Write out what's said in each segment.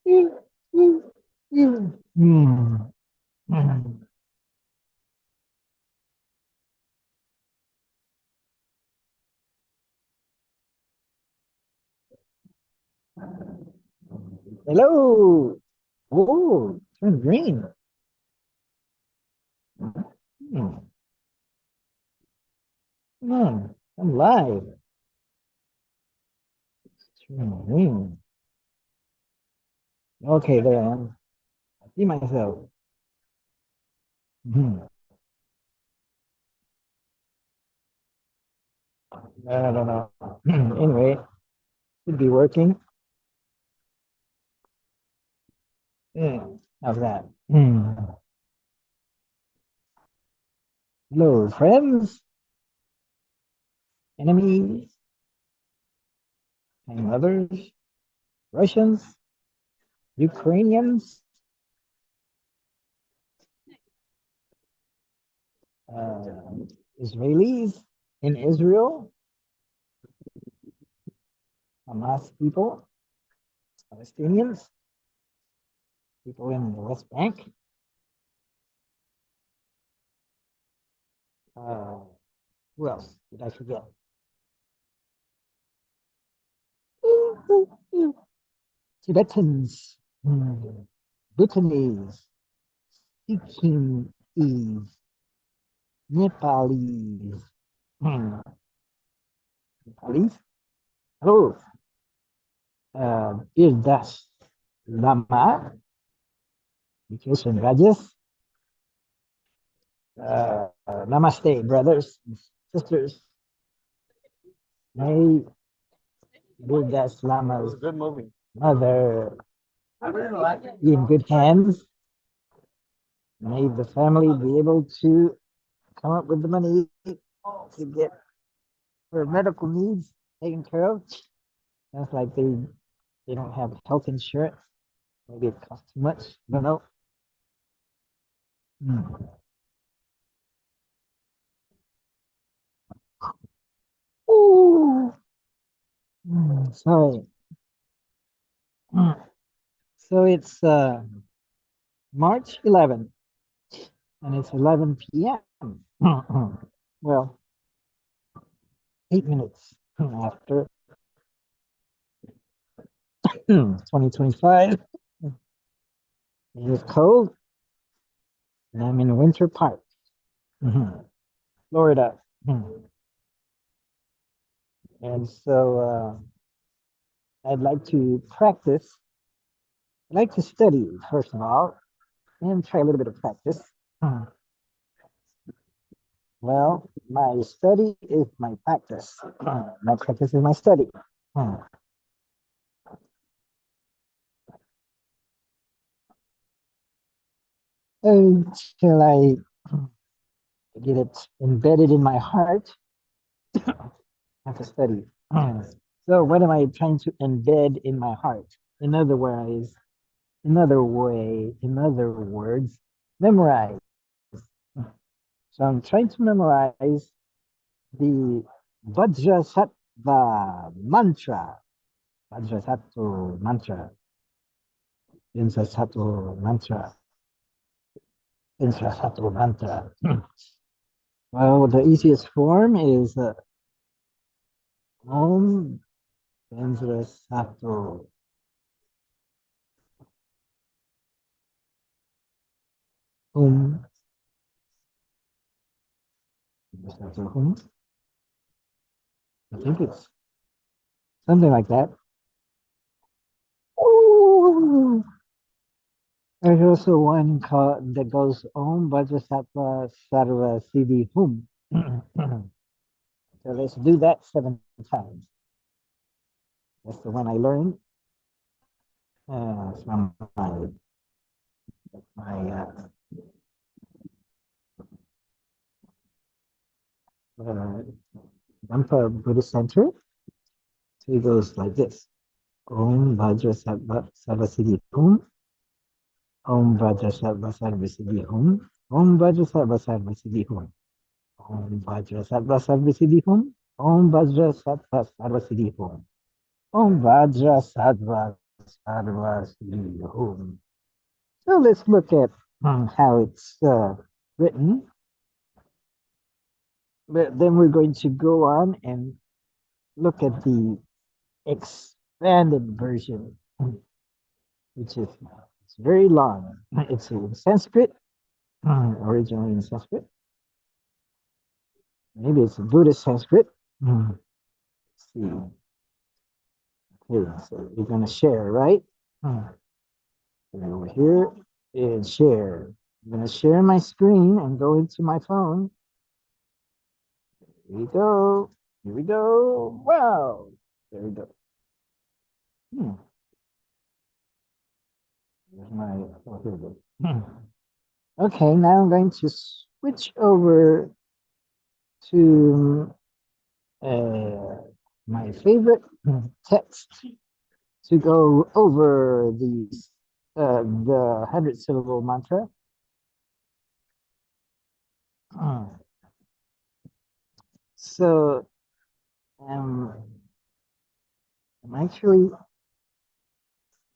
Hmm. Hello. Oh, turn green. Hmm. Come on, I'm live. Turn green. Okay, there I am. I see myself. Hmm. I don't know. Anyway, should be working. How's that? Hello, friends, enemies, and others, Russians, Ukrainians, uh, Israelis in Israel, Hamas people, Palestinians, people in the West Bank. Uh, who else did I forget? Tibetans, Bhutanese, Sikhis, Nepalese, Nepalese. Hello, Birdas Lama, Vacation Rajas. Namaste, brothers and sisters. May Birdas Lama's mother be in good hands. May the family be able to come up with the money to get her medical needs taken care of. Sounds like they don't have health insurance. Maybe it costs too much. I don't know. Hmm. Ooh. Sorry. So it's March 11th and it's 11 p.m. Well, 8 minutes after 2025. It is cold and I'm in Winter Park, Florida. And so I'd like to practice. I'd like to study, first of all, and try a little bit of practice. Well, my study is my practice. My practice is my study. Until I get it embedded in my heart, I have to study. So what am I trying to embed in my heart? In other words, in other words, memorize. So I'm trying to memorize the Vajrasattva mantra. Vajrasattva mantra. Vajrasattva mantra. Vajrasattva mantra. Well, the easiest form is Om Vajrasattva. Om Vajrasattva. I think it's something like that. Ooh. There's also one called that goes Om Vajrasattva Sarva Siddhi Hum. So let's do that 7 times. That's the one I learned from my uh, Dampa Buddhist Center. So it goes like this. Om Vajrasattva Sarva Siddhi Hum. Om Vajrasattva Sarva Siddhi Hum. Om Vajrasattva Sarva Siddhi Hum. Om Vajrasattva Sarva Siddhi Hum. Om Vajrasattva Sarva Siddhi Hum. Om Vajrasattva Sarva Siddhi Hum. So let's look at how it's written. But then we're going to go on and look at the expanded version, which is it's very long. It's in Sanskrit, originally in Sanskrit. Maybe it's Buddhist Sanskrit. Let's see. Okay, so we're going to share, right? Over here and share. I'm going to share my screen and go into my phone. Here we go. Here we go. Wow. There we go. Here's my, oh, here we go. Okay, now I'm going to switch over to my favorite text to go over the 100-syllable mantra. So I'm actually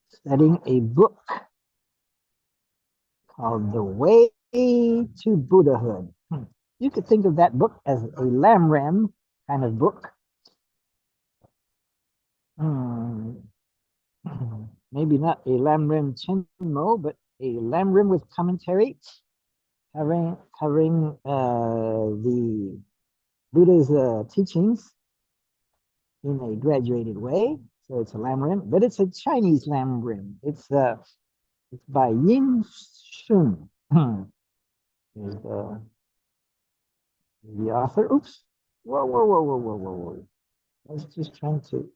studying a book called The Way to Buddhahood. You could think of that book as a lam-ram kind of book. Maybe not a lam-ram chenmo, but a lam-ram with commentary covering the Buddha's teachings in a graduated way. So it's a lam-rim, but it's a Chinese lam-rim. It's by Yin Shun. Here's the author. Oops. Whoa. I was just trying to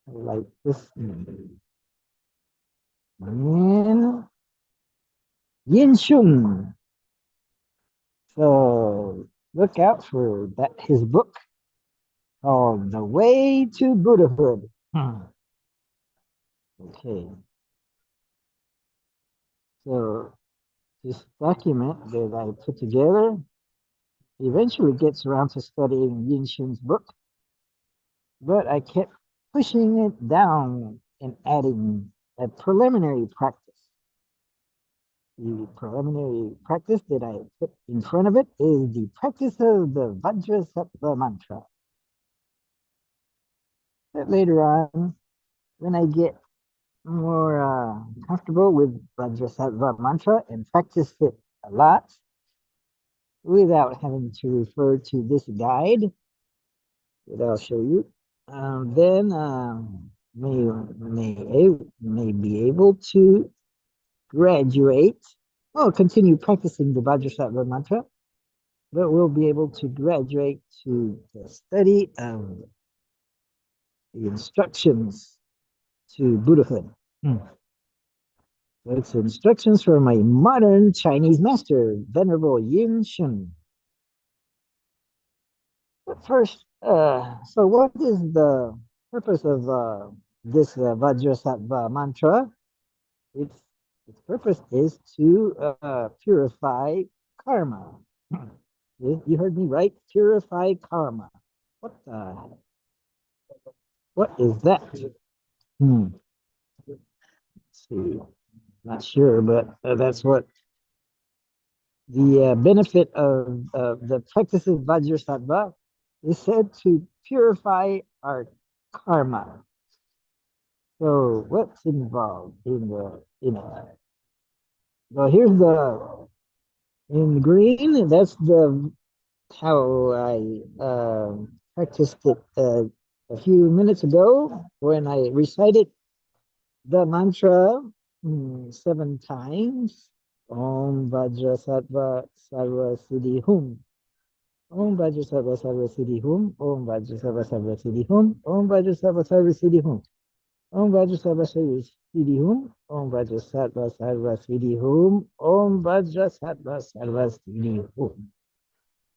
highlight this. Yin Shun. So look out for that his book called The Way to Buddhahood. Okay. So this document that I put together eventually gets around to studying Yin Shun's book, but I kept pushing it down and adding a preliminary practice. The preliminary practice that I put in front of it is the practice of the Vajrasattva mantra. But later on, when I get more comfortable with Vajrasattva mantra and practice it a lot without having to refer to this guide that I'll show you, then may be able to graduate. Well, continue practicing the Vajrasattva mantra, but we'll be able to graduate to the study of the instructions to Buddhahood. So it's instructions from a modern Chinese master, Venerable Yin Shun. But first, so what is the purpose of this Vajrasattva mantra? Its purpose is to purify karma. You heard me right? Purify karma. What is that? Let's see. Not sure, but that's what the benefit of the practice of Vajrasattva is said to purify our karma. So what's involved in well, here's in green, that's how I practiced it a few minutes ago when I recited the mantra 7 times. Om Vajrasattva Sarva Siddhi Hum. Om Vajrasattva Sarva Siddhi Hum. Om Vajrasattva Sarva Siddhi Hum. Om Vajrasattva Sarva Siddhi Hum. Om Vajrasattva Sarva Siddhi Hum. Om Vajrasattva Sarva Siddhi Hum. Om Vajrasattva Sarva Siddhi Hum.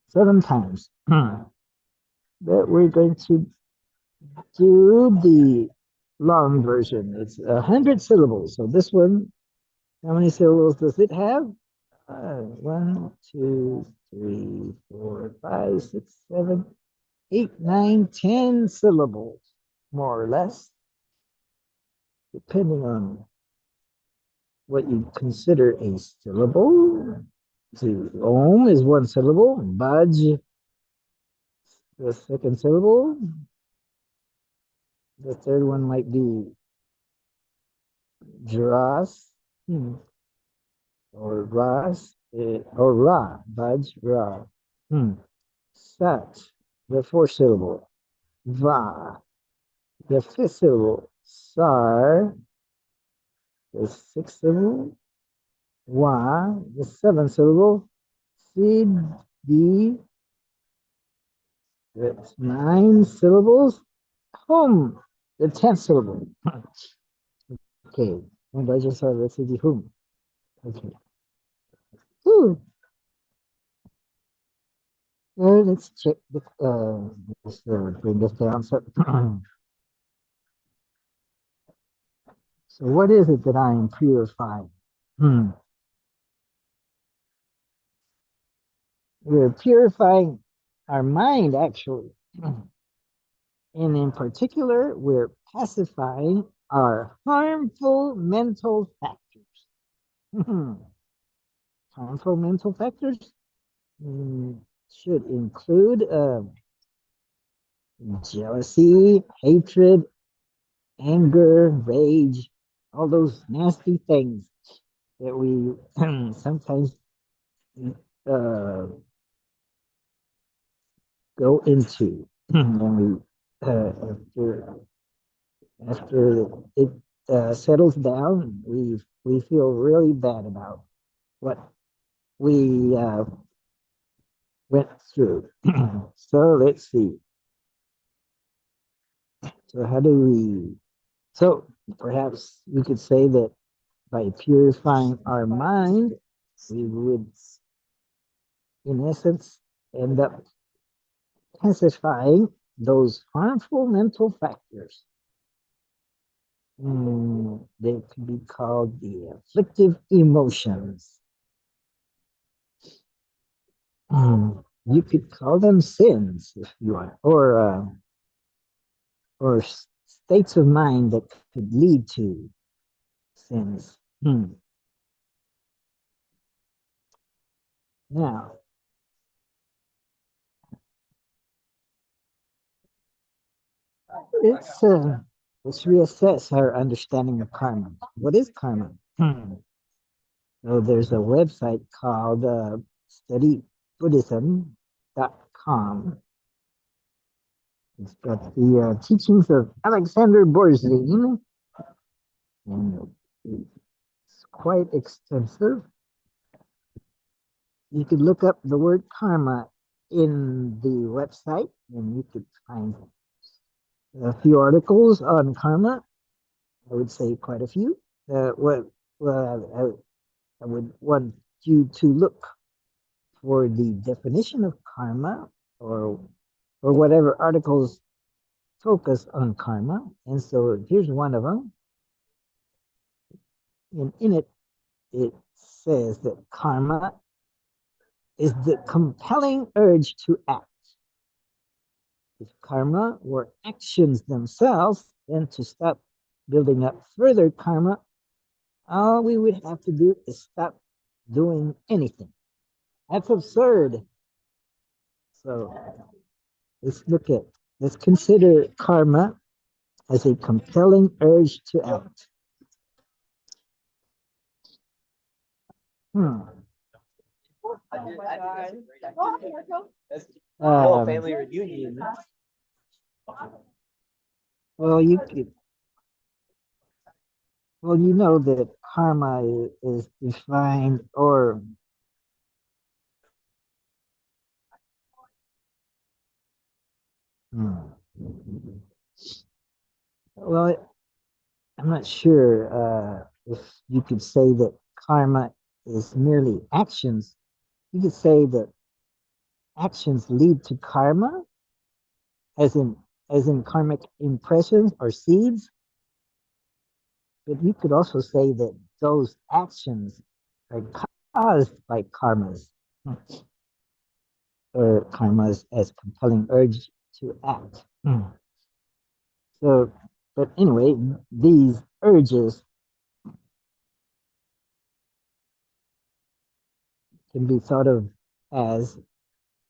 7 times. But we're going to do the long version. It's 100 syllables. So this one, how many syllables does it have? 1, 2, 3, 4, 5, 6, 7, 8, 9, 10 syllables, more or less. depending on what you consider a syllable. To Om is one syllable. Baj, the second syllable. The third one might be Dras, or Ras, or Ra, Baj, Ra. Hmm. Sat, the fourth syllable. Va, the fifth syllable. Sar, the sixth syllable. Wa, the seventh syllable. Sid, the that's nine syllables. Hum, the tenth syllable. Okay. And Vajrasattva, let's see the hum. Okay. Ooh. Let's check the let's bring this down. So, so what is it that I am purifying? Hmm. We're purifying our mind, actually. And in particular, we're pacifying our harmful mental factors. Harmful mental factors should include jealousy, hatred, anger, rage, all those nasty things that we sometimes uh, go into when we after it settles down, we feel really bad about what we went through. So let's see. So how do we? So perhaps we could say that by purifying our mind, we would, in essence, end up pacifying those harmful mental factors. They could be called the afflictive emotions. You could call them sins if you want, or states of mind that could lead to sins. Now, it's let's reassess our understanding of karma. What is karma? So there's a website called studybuddhism.com. It's got the teachings of Alexander Borzin, and it's quite extensive. You could look up the word karma in the website, and you could find a few articles on karma. I would say quite a few. What well, I would want you to look for the definition of karma, or whatever articles focus on karma. And so here's one of them. And in it, it says that karma is the compelling urge to act. If karma were actions themselves, then to stop building up further karma, all we would have to do is stop doing anything. That's absurd. So let's look at, let's consider karma as a compelling urge to act. Hmm. Family reunion. Well, you could, well, you know that karma is defined, or hmm. Well, I'm not sure if you could say that karma is merely actions. You could say that actions lead to karma, as in karmic impressions or seeds. But you could also say that those actions are caused by karmas, or karmas as compelling urge to act. So, but anyway, these urges can be thought of as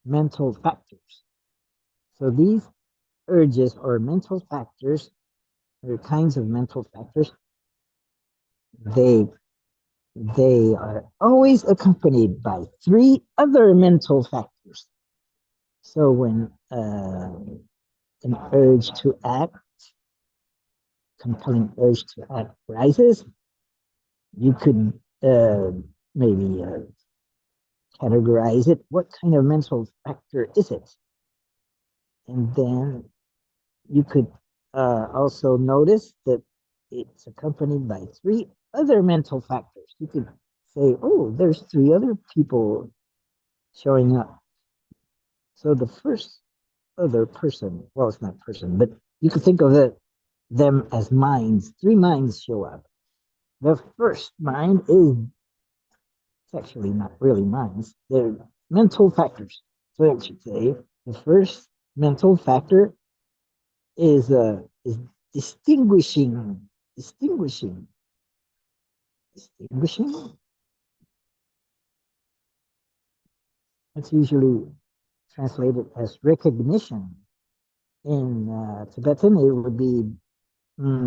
mental factors. So these urges or mental factors, or kinds of mental factors, they they are always accompanied by three other mental factors. So when an urge to act, compelling urge to act rises, you could maybe categorize it. What kind of mental factor is it? And then you could also notice that it's accompanied by three other mental factors. You could say, oh, there's three other people showing up. So the first other person, well, it's not person, but you could think of them as minds. Three minds show up. The first mind is it's actually not really minds. They're mental factors. So I should say the first mental factor is distinguishing, distinguishing, distinguishing. That's usually translated as recognition. In Tibetan, it would be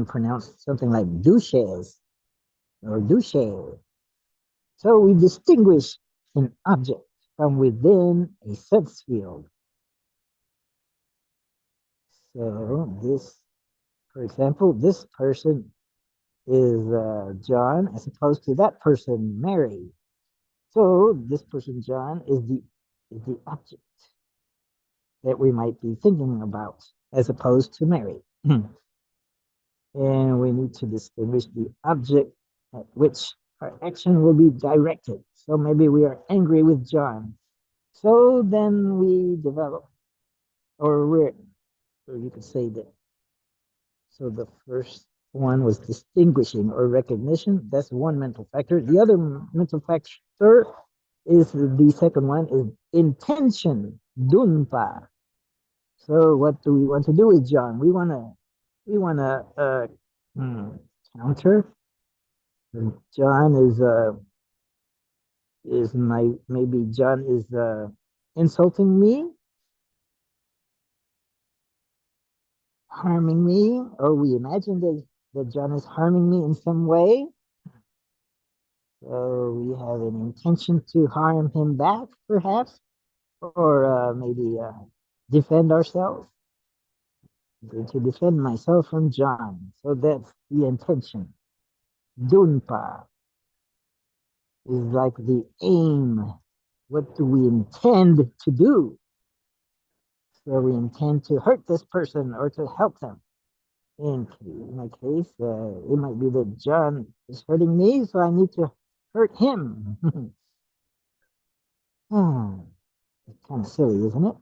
pronounced something like douches or douche. So we distinguish an object from within a sense field. So this, for example, this person is John as opposed to that person, Mary. So this person, John, is the object that we might be thinking about as opposed to Mary. And we need to distinguish the object at which our action will be directed. So maybe we are angry with John. So then we develop, or you could say that. So the first one was distinguishing or recognition. That's one mental factor. The other mental factor is the second one is intention, dunpa. So what do we want to do with John? We wanna hmm, counter. John is my maybe John is insulting me, harming me, or we imagine that John is harming me in some way. So we have an intention to harm him back, perhaps, or maybe defend ourselves. I'm going to defend myself from John. So that's the intention. Dunpa is like the aim. What do we intend to do? So we intend to hurt this person or to help them. In my case, it might be that John is hurting me, so I need to hurt him. It's kind of silly, isn't it?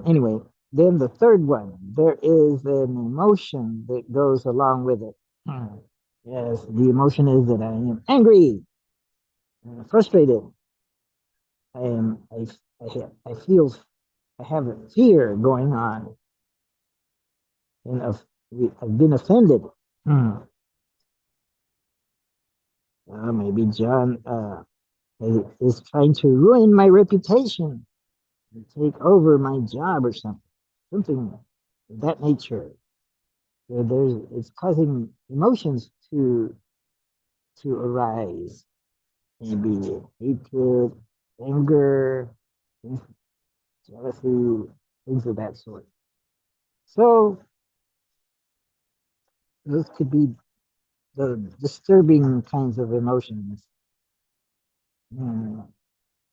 Anyway, then the third one, there is an emotion that goes along with it. Yes, the emotion is that I am angry, frustrated. I am, I feel, I have a fear going on, and I've been offended. Maybe John is trying to ruin my reputation and take over my job or something of that nature. So it's causing emotions to arise, maybe hatred, anger, jealousy, things of that sort. So those could be the disturbing kinds of emotions.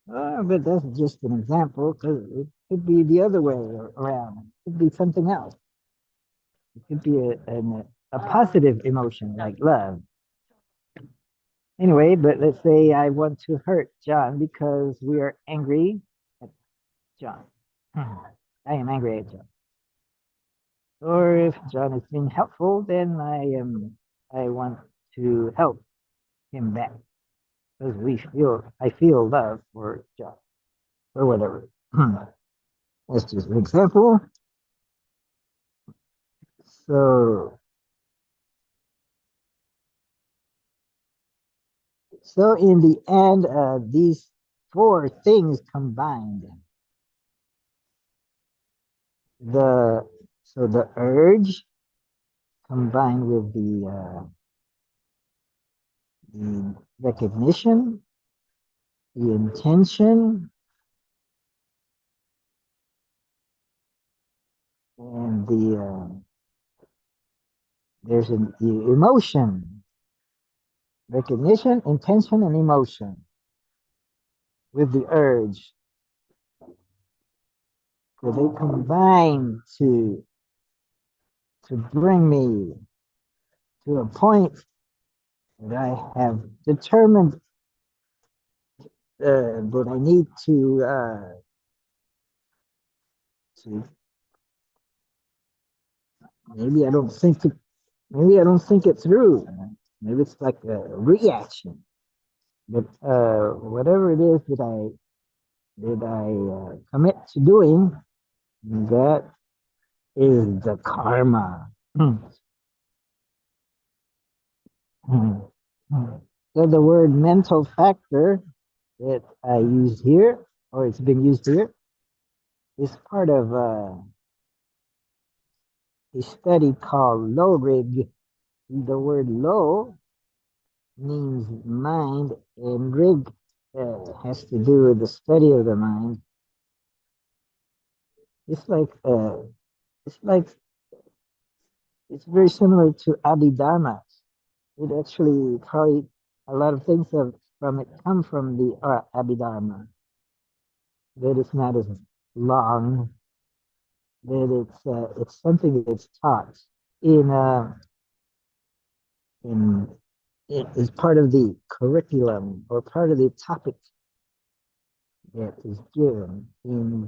But that's just an example because it could be the other way around. It could be something else. It could be a positive emotion like love. Anyway, but let's say I want to hurt John because we are angry at John. I am angry at John. Or if John is being helpful, then I want to help him back because I feel love for John or whatever. That's just an example. So So in the end, these four things combined, the the urge combined with the recognition, the intention, and there's the emotion, recognition, intention, and emotion with the urge. So they combine to bring me to a point that I have determined that I need to maybe I don't think it, maybe I don't think it through. Maybe it's like a reaction. But whatever it is that I commit to doing, that is the karma. So the word mental factor that I used here, or it's been used here, is part of a study called low rig. The word low means mind, and rig has to do with the study of the mind. It's like it's like it's very similar to Abhidharma. It actually probably a lot of things from it come from the Abhidharma. That it's not as long. That it's something that's taught in in it is part of the curriculum or part of the topic that is given in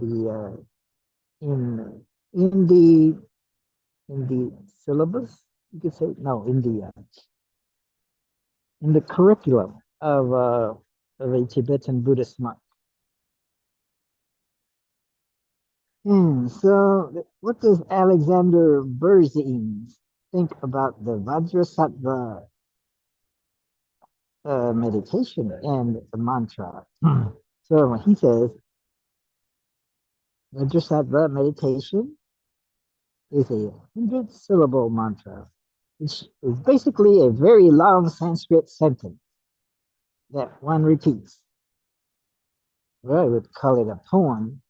in the in the syllabus. You could say no in the curriculum of a Tibetan Buddhist monk. So, what does Alexander Berzin think about the Vajrasattva meditation and the mantra? So, he says Vajrasattva meditation is a 100-syllable mantra, which is basically a very long Sanskrit sentence that one repeats. Well, I would call it a poem.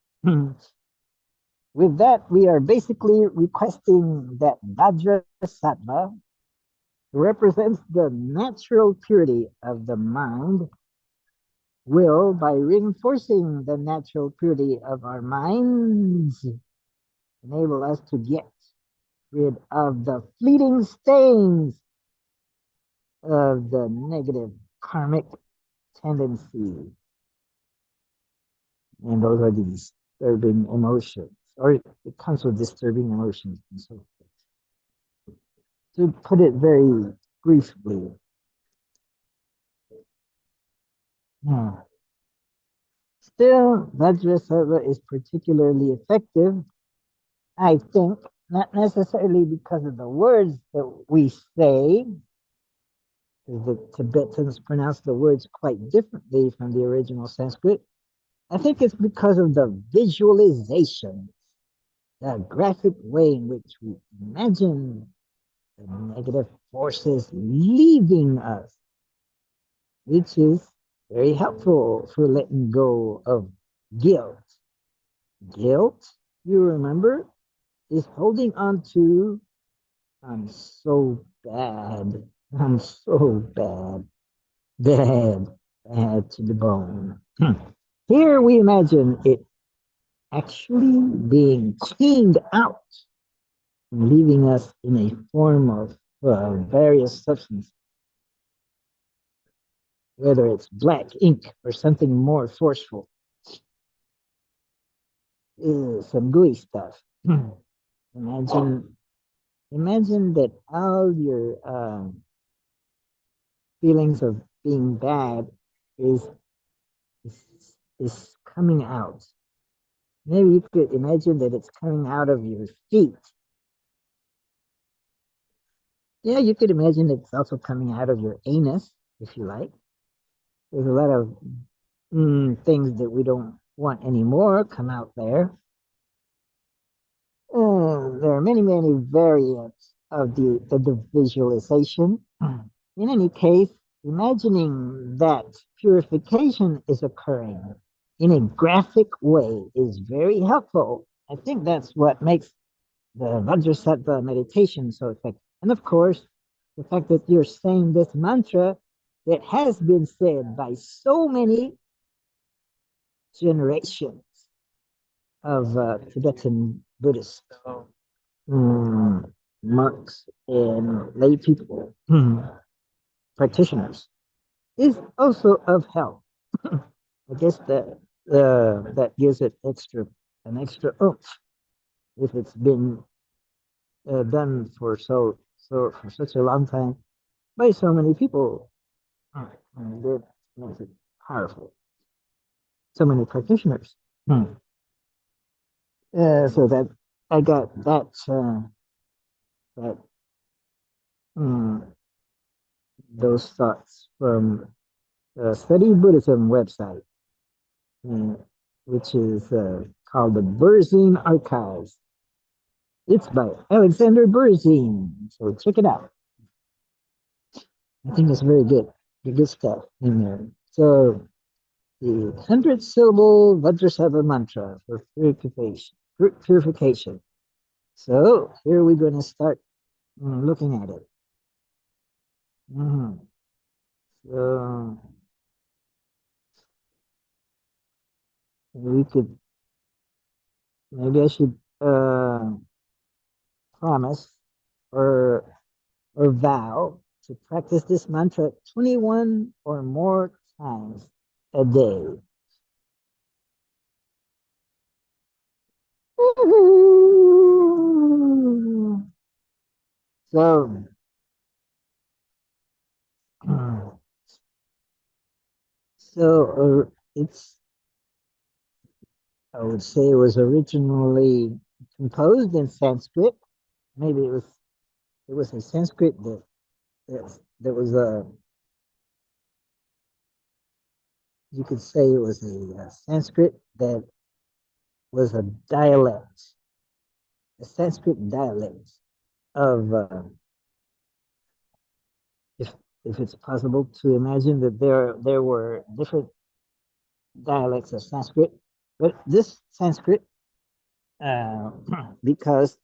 With that, we are basically requesting that Vajrasattva represents the natural purity of the mind will by reinforcing the natural purity of our minds enable us to get rid of the fleeting stains of the negative karmic tendencies. And those are the disturbing emotions, or it comes with disturbing emotions and so forth. To put it very briefly, still, Vajrasattva is particularly effective, I think, not necessarily because of the words that we say, because the Tibetans pronounce the words quite differently from the original Sanskrit. I think it's because of the visualization, the graphic way in which we imagine the negative forces leaving us, which is very helpful for letting go of guilt. Guilt, you remember, is holding on to, I'm so bad, I'm so bad, bad to the bone. Here we imagine it actually being cleaned out, leaving us in a form of various substances, whether it's black ink or something more forceful, some gooey stuff. imagine, imagine that all your feelings of being bad is, is is coming out. Maybe you could imagine that it's coming out of your feet. Yeah, you could imagine it's also coming out of your anus, if you like. There's a lot of things that we don't want anymore come out there. There are many, many variants of the visualization. In any case, imagining that purification is occurring in a graphic way is very helpful. I think that's what makes the Vajrasattva meditation so effective. And of course, the fact that you're saying this mantra that has been said by so many generations of Tibetan Buddhists, monks, and lay people, practitioners, is also of help. I guess that gives it an extra oomph if it's been done for such a long time by so many people. That makes it powerful. So many practitioners. So that I got that um, those thoughts from the Study Buddhism website, uh, which is called the Berzine Archives. It's by Alexander Berzine, so check it out. I think it's very good, good stuff in there. So the 100 syllable Vajrasattva mantra for purification. Purification. So here we're going to start looking at it. Mhm. So we could maybe I should promise or vow to practice this mantra 21 or more times a day. So it's I would say it was originally composed in Sanskrit. Maybe it was a Sanskrit that was a you could say it was a Sanskrit that was a Sanskrit dialect of if it's possible to imagine that there were different dialects of Sanskrit, but this Sanskrit, uh, because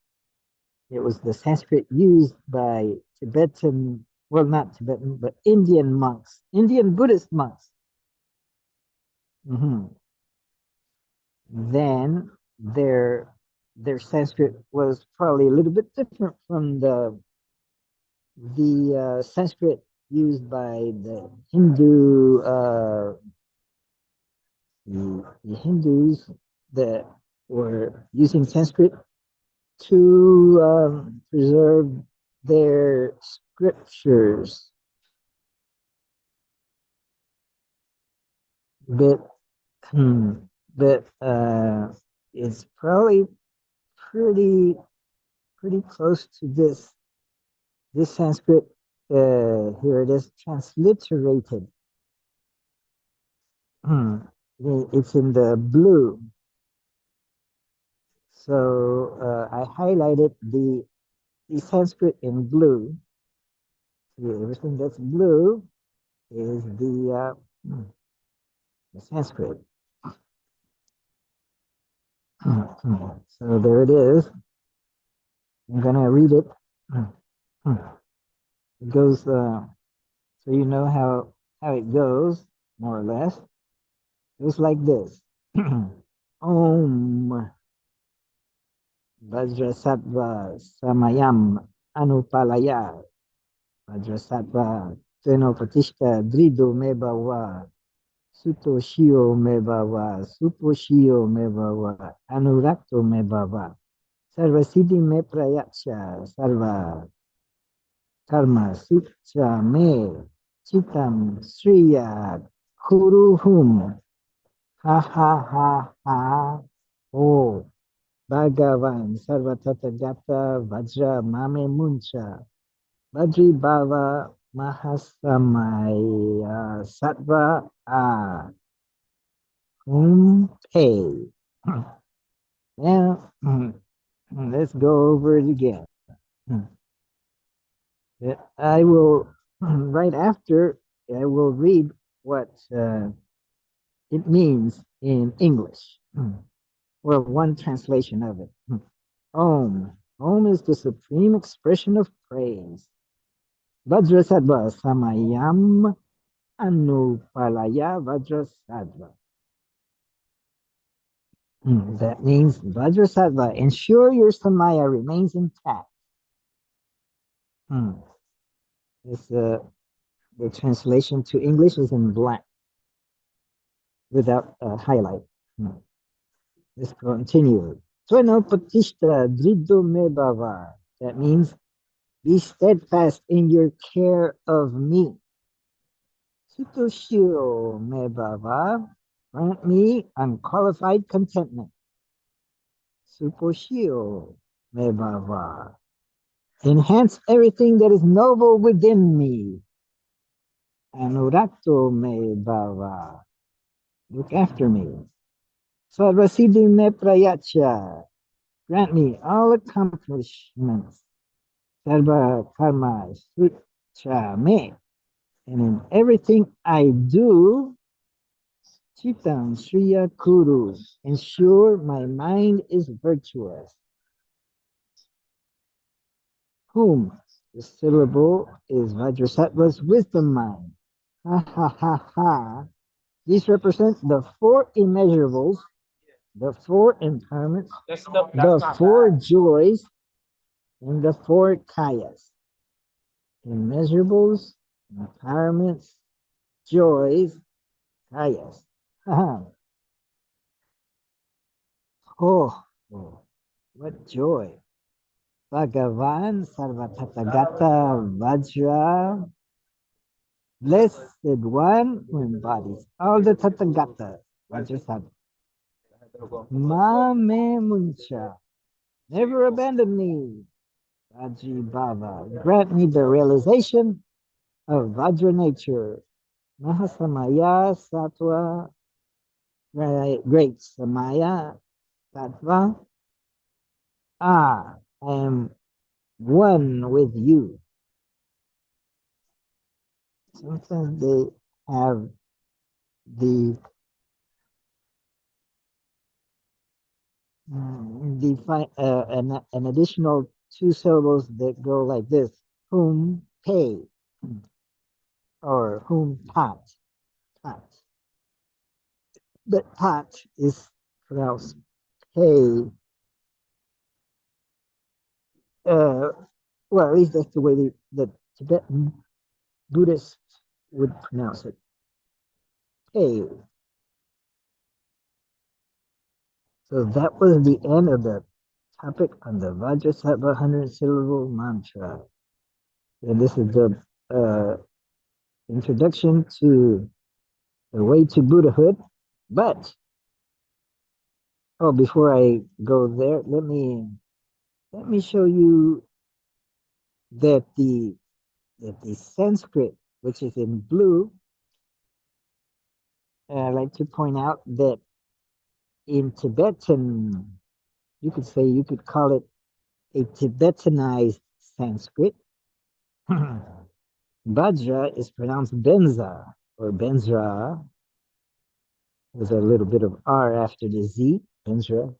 it was the Sanskrit used by Tibetan, well, not Tibetan, but Indian monks, Indian Buddhist monks. Mm-hmm. Then their Sanskrit was probably a little bit different from the Sanskrit used by the Hindus that were using Sanskrit to preserve their scriptures. But but it's probably pretty pretty close to this Sanskrit. Here it is transliterated. It's in the blue. So I highlighted the Sanskrit in blue. Everything that's blue is the Sanskrit. So there it is. I'm gonna read it. It goes so you know how it goes, more or less. It goes like this. Om Vajrasattva Samayam Anupalaya Vajrasattva Tenopatishta Drido Mebhava Sutoshio Mebhava Suposhio Mebhava Anurakto Mebhava Sarvasiddhi Me Prayaksha Sarva Karma Sutra Me Chitam Sriya Kuruhum Ha ha ha ha Oh Bhagavan Sarvatathagata Vajra Mame Muncha Vajri Bhava Mahasamaya Sattva Kumpe. Now, let's go over it again. I will, right after, I will read what it means in English. Well, one translation of it. Om. Om is the supreme expression of praise. Vajrasattva Samayam Anupalaya Vajrasattva. That means Vajrasattva, ensure your Samaya remains intact. This, the translation to English is in black without a highlight. Let's continue. Tvano Patishta Drido Mebhava. That means be steadfast in your care of me. Sutoshiro Mebhava. Grant me unqualified contentment. Suposhio Mebhava. Enhance everything that is noble within me. Anurakto Mebhava. Look after me. Sarvasiddhi Me Prayacha. Grant me all accomplishments. Sarva Karma Sutra Me. And in everything I do, Chitam Shriya Kuru. Ensure my mind is virtuous. Whom? The syllable is Vajrasattva's wisdom mind. Ha ha ha ha. These represent the four immeasurables, the four impairments, the four joys, and the four kayas. Immeasurables, impairments, joys, kayas. oh, oh, what joy. Bhagavan Sarvatathagata Vajra, blessed one who embodies all the Tathagata, Vajrasattva. Ma me muncha, never abandon me, Vaji Baba. Grant me the realization of Vajra nature. Mahasamaya Sattva, great Samaya Sattva. I am one with you. Sometimes they have the an additional two syllables that go like this: whom pay or whom pat. Pat. But pat is pronounced pay. Well, at least that's the way the Tibetan Buddhists would pronounce it. Pay. So that was the end of the topic on the Vajrasattva 100 syllable mantra. And this is the introduction to the way to Buddhahood. But before I go there, let me show you that the Sanskrit, which is in blue, I'd like to point out that in Tibetan, you could call it a Tibetanized Sanskrit. Vajra is pronounced Benza or Benzra. There's a little bit of R after the Z. Benzra.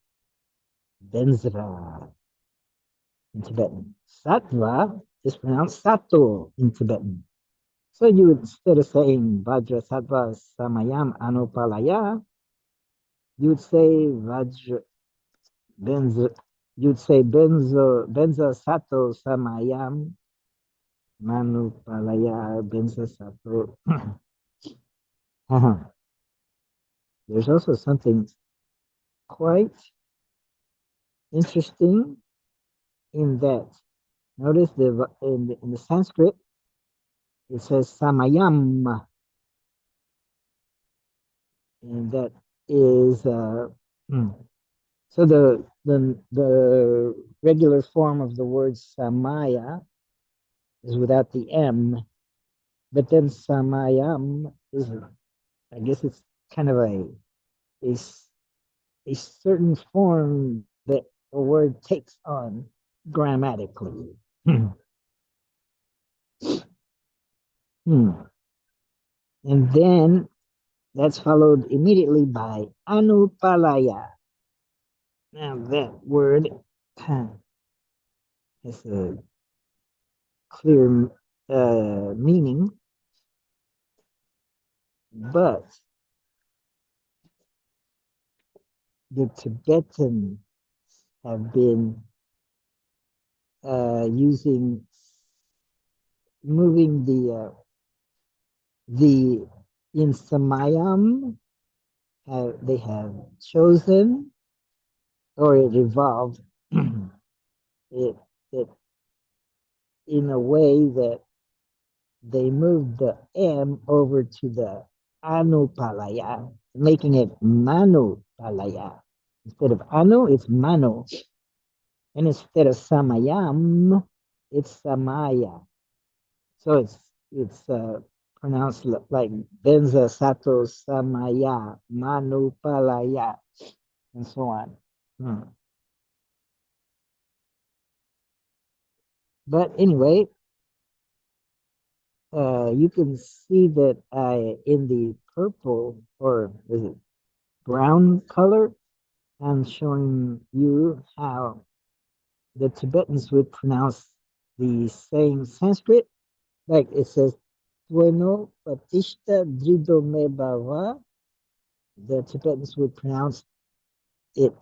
Benzra in Tibetan. Sattva is pronounced Sato in Tibetan. So you would, instead of saying Vajrasattva Samayam Anupalaya, you would say Vajra Benza. You'd say Benza Sato Samayam Manupalaya Benza Sato. There's also something quite interesting in that. Notice in the Sanskrit, it says Samayam, and that is so the regular form of the word Samaya is without the M, But then samayam is, I guess it's kind of a, a certain form that a word takes on grammatically. Hmm. And then that's followed immediately by anupalaya. Now that word has a clear meaning, but the Tibetans have been using moving the in Samayam they have chosen or it evolved it it in a way that they moved the M over to the Anupalaya, making it Manupalaya. Instead of Anu, it's Manu. And instead of Samayam, it's Samaya. So it's pronounced like Benza Sato Samaya, Manupalaya, and so on. Hmm. But anyway, you can see that in the purple or is it brown color, I'm showing you how the Tibetans would pronounce the same Sanskrit. Like it says, Bueno Patishta Drido Me Bava. The Tibetans would pronounce it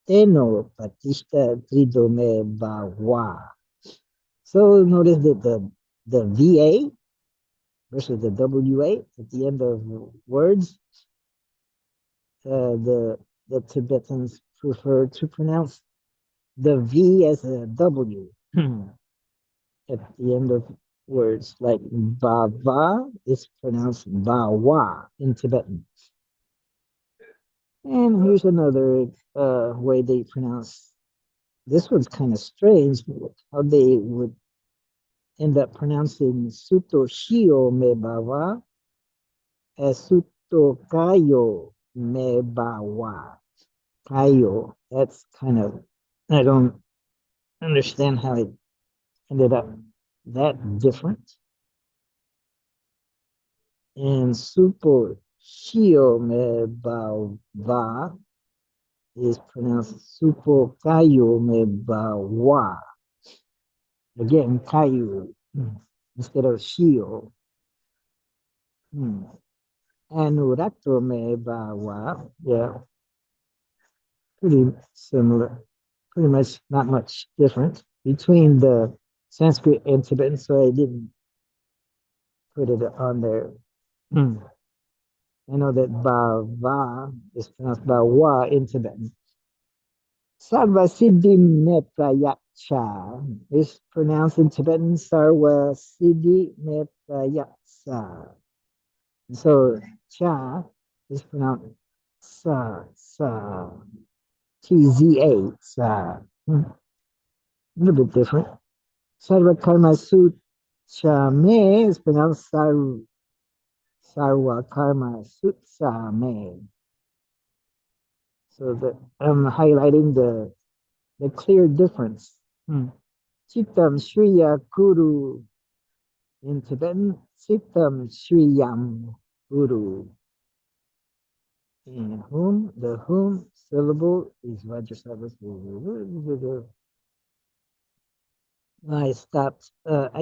Teno Patishta Drido Me Bawa. So notice that the VA versus the WA at the end of words, the Tibetans prefer to pronounce the V as a W at the end of words. Like Bava is pronounced Bawa in Tibetan. And here's another way they pronounce. This one's kind of strange. How they would end up pronouncing Suto Shio Me Bava as Suto Kayo Me Bawa. Kayo. That's kind of I don't understand how it ended up that different. And Supo Shio Me Bava is pronounced Supo Kayo Me Bawa. Again, Kayo instead of Shio. Hmm. Anurato Me Bawa. Yeah, pretty similar. Pretty much not much difference between the Sanskrit and Tibetan, so I didn't put it on there. Hmm. I know that Bava is pronounced Bawa in Tibetan. Sarva Siddhi Meprayacha is pronounced in Tibetan Sarva Siddhi Meprayatsa. So cha is pronounced sa, TZA, sa. A little bit different. Sarva Karma Sutra Me is pronounced Sarva Karma Sutsa Me. So I'm highlighting the clear difference. Chitam Shriya Kuru in Tibetan, Chitam Shriyam Kuru. In the whom syllable is Vajrasattva. I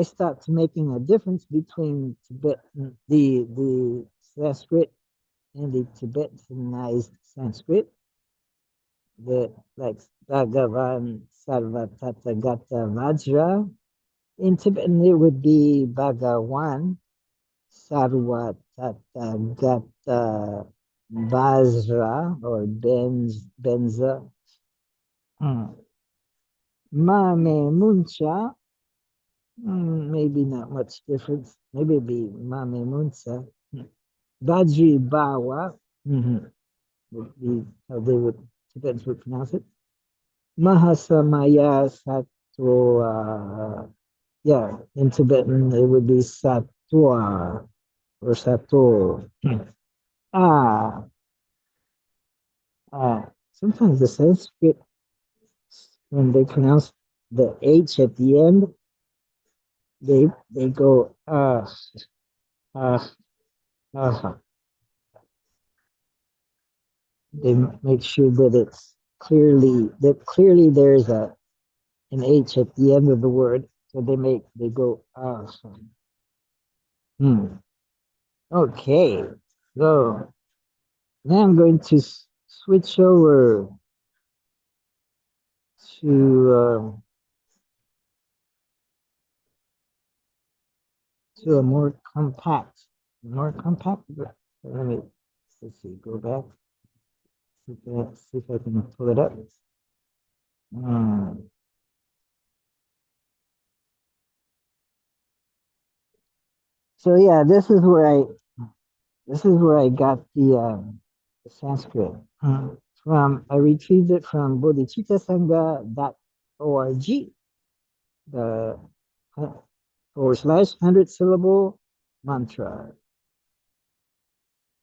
stopped making a difference between Tibetan, the Sanskrit and the Tibetanized Sanskrit that like Bhagavan Sarvatathagata Vajra. In Tibetan, it would be Bhagawan Sarvatathagata Vajra or Benza. Mame Muncha, maybe not much difference. Maybe it'd be Mame Muncha. Vajri Bawa, would be how they would, Tibetans would pronounce it. Mahasamaya Sato, yeah, in Tibetan it would be Sato Tua or Sato. Ah, sometimes the Sanskrit, when they pronounce the H at the end, they go uh, uh. They make sure that it's clearly there's an H at the end of the word, so they go Hmm. Okay, so now I'm going to switch over to a more compact. Let me let's see, go back, see if I can pull it up. Hmm. So yeah, this is where I got the Sanskrit from. I retrieved it from bodhicittasangha.org, the /100 syllable mantra.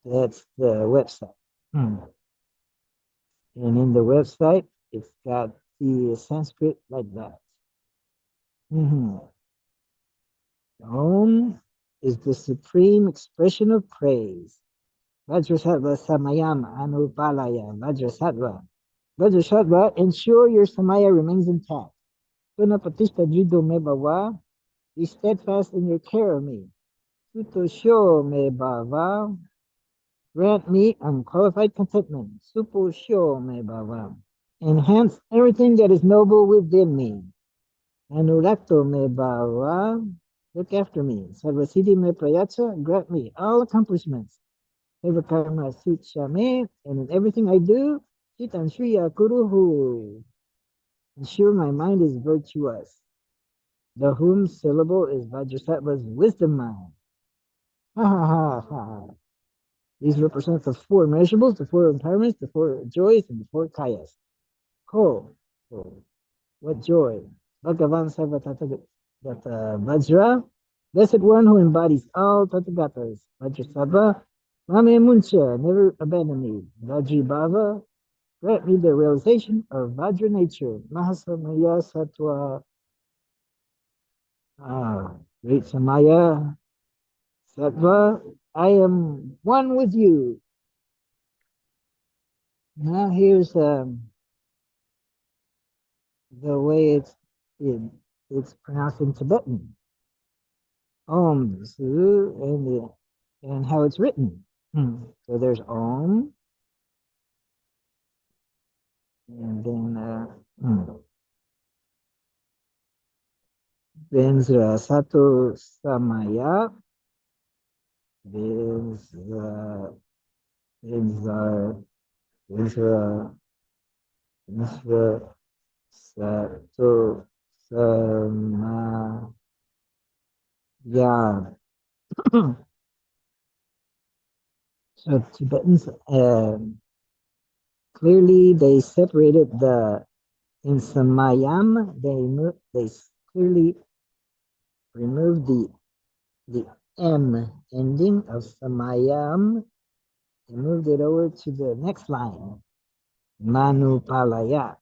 That's the website. Hmm. And in the website, it's got the Sanskrit like that. Hmm. Om is the supreme expression of praise. Vajrasattva samayam anupalaya Vajrasattva. Vajrasattva, ensure your samaya remains intact. Tuna patishta jido me bhava, be steadfast in your care of me. Suto sho me bhava, grant me unqualified contentment. Supo sho me bhava, enhance everything that is noble within me. Anurakto me bhava, look after me. Sarvasiddhi me prayatsa, grant me all accomplishments. Evakarma suchame, and in everything I do, chitan shriya kuruhu. Ensure my mind is virtuous. The whom syllable is Vajrasattva's wisdom mind. Ha ha ha ha. These represent the four measurables, the four empowerments, the four joys, and the four kayas. Ko. Oh, what joy. Bhagavan Sarvatata Vajra, blessed one who embodies all Tathagatas. Vajrasattva, Mame Muncha, never abandon me. Vajri Bhava, grant me the realization of Vajra nature. Mahasamaya Sattva, great Samaya Sattva, I am one with you. Now here's the way it's pronounced in Tibetan. Om, and how it's written. So there's Om, and then Sato Samaya, Venzra, Venzra, Venzra, Venzra, Sato Samaya. So Tibetans clearly they separated in Samayam they clearly removed the M ending of Samayam and moved it over to the next line, Manupalaya.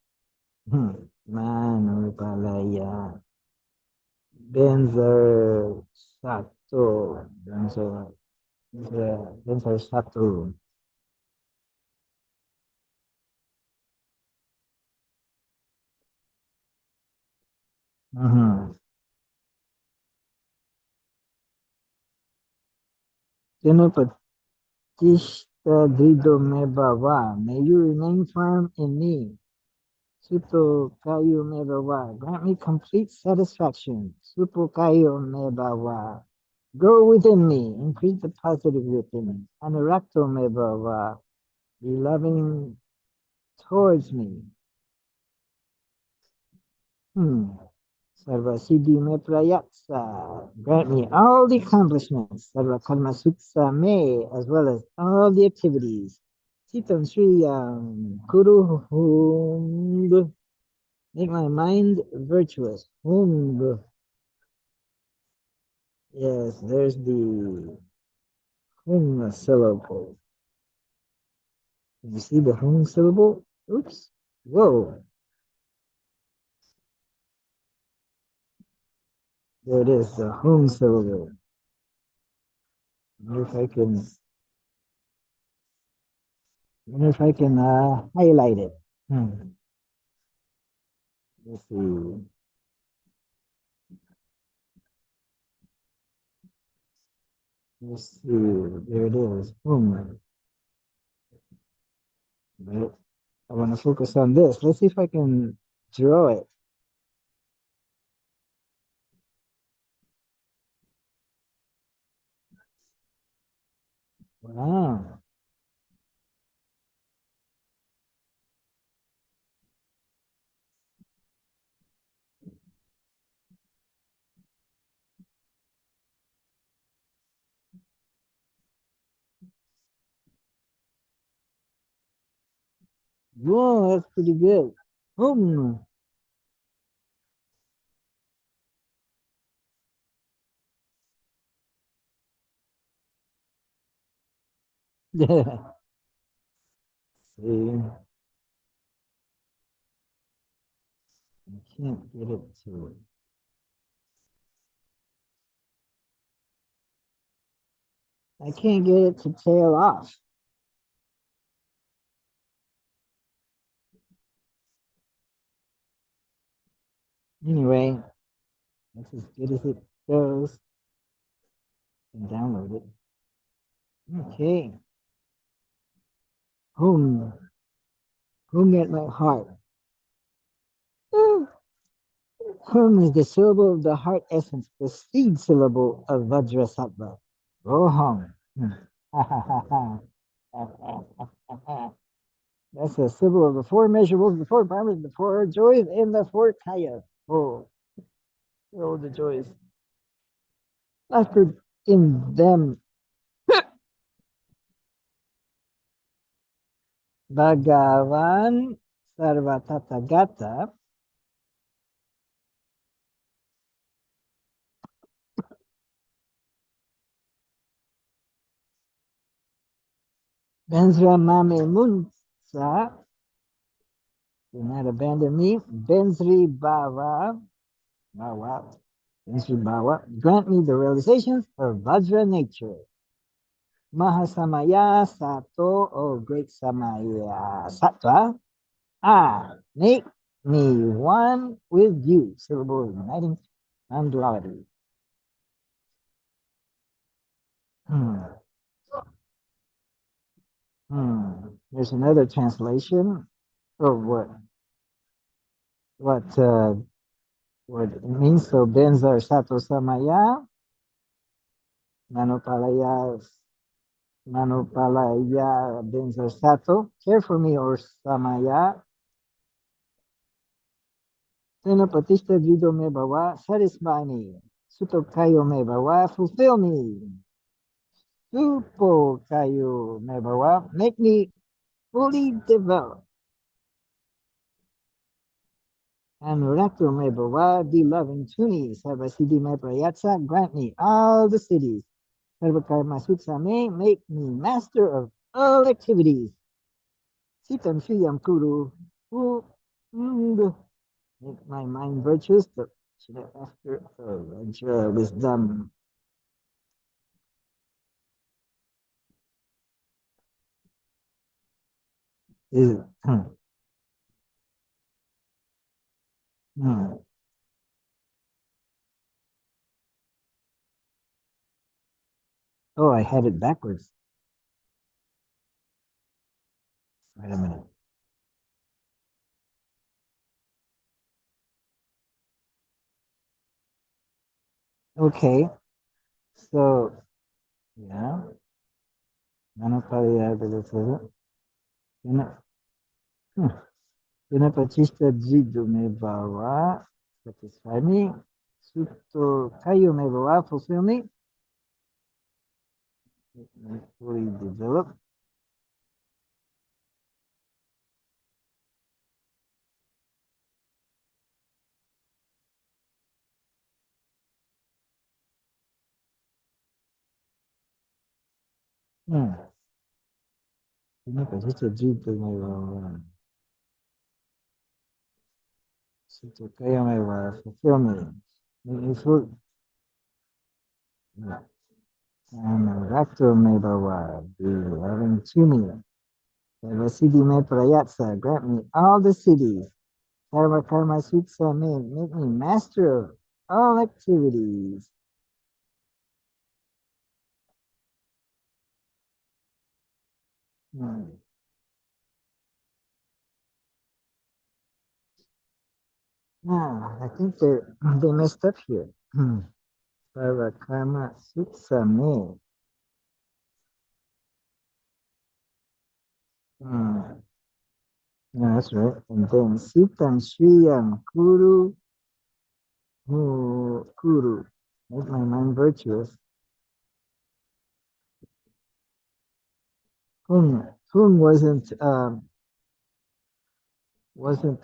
Manupalaya. Benzer Sato. Benzer Sato. Tinupatishta Dido Me Bhava. May you remain firm in me. Suto Kayu Me Bhava. Grant me complete satisfaction. Supo Kayu Me Bhava. Grow within me. Increase the positive within me. Anurakto Me Bhava. Be loving towards me. Sarva Siddhi Me Prayatsa. Grant me all the accomplishments. Sarva Karma Sutsa Me, as well as all the activities. Sitam Sriyam Kuru Hum. Make my mind virtuous. Hum. Yes, there's the hung syllable. You see the hung syllable? Oops. Whoa. There it is, the hung syllable. Wonder if I can, wonder if I can highlight it. Hmm. Let's see. Let's see. There it is. Hung. But I want to focus on this. Let's see if I can draw it. Wow. Whoa, that's pretty good. Hung. Yeah. See, I can't get it to. I can't get it to tail off. Anyway, that's as good as it goes. And download it. Okay. Home. Home at my heart. Home is the syllable of the heart essence, the seed syllable of Vajrasattva. Roham. That's the symbol of the four measurables, the four dharmas, the four joys, and the four kayas. Oh, oh, the joys. After in them, Bhagavan Sarvatathagata Benzra Mame Munsa, do not abandon me. Benzri Bhava, Bhava, Benzri Bhava, grant me the realizations of Vajra nature. Mahasamaya Sato, oh great Samaya Sattva, make me one with you. Syllable uniting non-duality. Hmm. There's another translation of what what it means. So Benzar Sato Samaya, Manopalaya Manopalaya Benzar Sato, care for me or Samaya, Tena Patishta Vido Me Bawa, satisfy me. Suto Kayo Me Bawa, fulfill me. Supo Kayo Me Bawa, make me fully developed. And Rakto Me Bawa, be loving to me. Sarvasiddhi Me Prayatsa, grant me all the cities. Sarvakarma Sutsame, make me master of all activities. Sitam Shiyam Kuru, make my mind virtuous, but should I after wisdom is. Hmm. Oh, I had it backwards. Wait a minute. Okay, so yeah, Manopalaya Vilasana. Pinapachista Jidu me bawa, satisfy me. Suto Kayo me bawa, fulfill me. Fully develop. Hmm. Ini pasti cerita mewah. Situ kaya mewah. Fulfill me. Meaningful. And recto mewah. Be loving to me. Vasidi me prayatsa. Grant me all the cities. Karma karma sutsa me. Make me master of all activities. Hmm. Yeah, I think they messed up here. Karma karma sutsa me. Hmm. Yeah, that's right. And then Sitan Shriyam Kuru. Make my mind virtuous. Whom wasn't